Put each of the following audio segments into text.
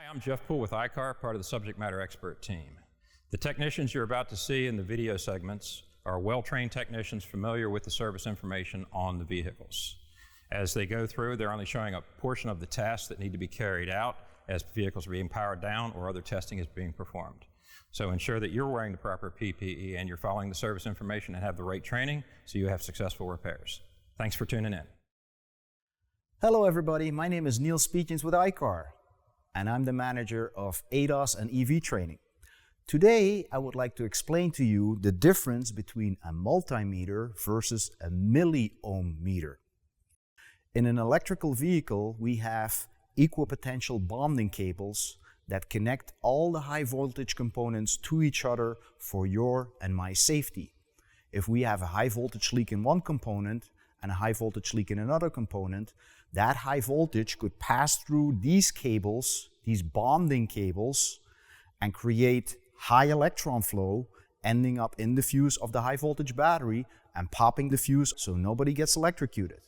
I'm Jeff Poole with ICAR, part of the subject matter expert team. The technicians you're about to see in the video segments are well-trained technicians familiar with the service information on the vehicles. As they go through, they're only showing a portion of the tasks that need to be carried out as vehicles are being powered down or other testing is being performed. So ensure that you're wearing the proper PPE and you're following the service information and have the right training so you have successful repairs. Thanks for tuning in. Hello everybody, my name is Neil Speakins with ICAR, and I'm the manager of ADAS and EV training. Today, I would like to explain to you the difference between a multimeter versus a milliohm meter. In an electrical vehicle, we have equipotential bonding cables that connect all the high voltage components to each other for your and my safety. If we have a high voltage leak in one component and a high voltage leak in another component, that high voltage could pass through these cables, these bonding cables, and create high electron flow, ending up in the fuse of the high voltage battery and popping the fuse so nobody gets electrocuted.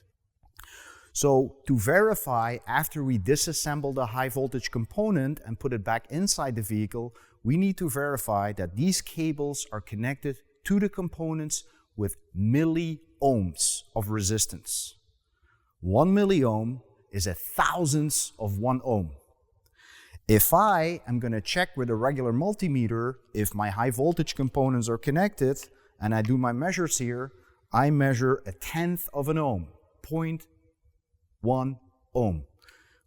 So to verify, after we disassemble the high voltage component and put it back inside the vehicle, we need to verify that these cables are connected to the components with milliohms of resistance. 1 milliohm is a thousandth of 1 ohm. If I am going to check with a regular multimeter if my high voltage components are connected, and I do my measures here, I measure a tenth of an ohm, 0.1 ohm,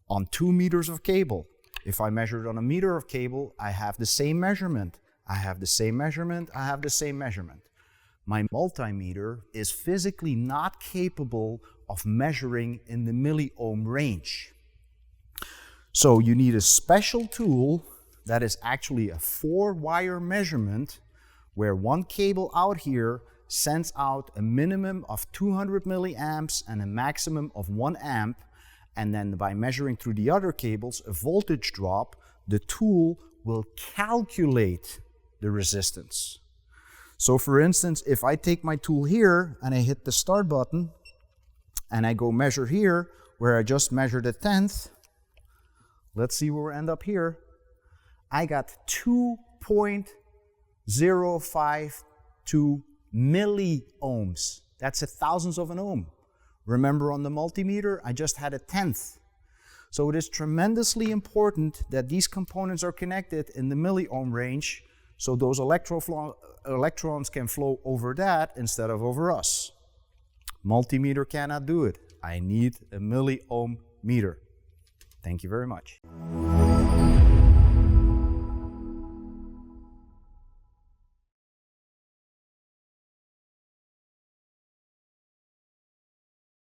on 2 meters of cable. If I measure it on a meter of cable, I have the same measurement. I have the same measurement, I have the same measurement. My multimeter is physically not capable of measuring in the milliohm range. So you need a special tool that is actually a 4-wire measurement where one cable out here sends out a minimum of 200 milliamps and a maximum of 1 amp, and then by measuring through the other cables a voltage drop, the tool will calculate the resistance. So for instance, if I take my tool here and I hit the start button and I go measure here where I just measured a tenth, let's see where we end up here. I got 2.052 milliohms. That's a thousandth of an ohm. Remember on the multimeter, I just had a tenth. So it is tremendously important that these components are connected in the milliohm range so those electrons can flow over that instead of over us. Multimeter cannot do it. I need a milliohm meter. Thank you very much.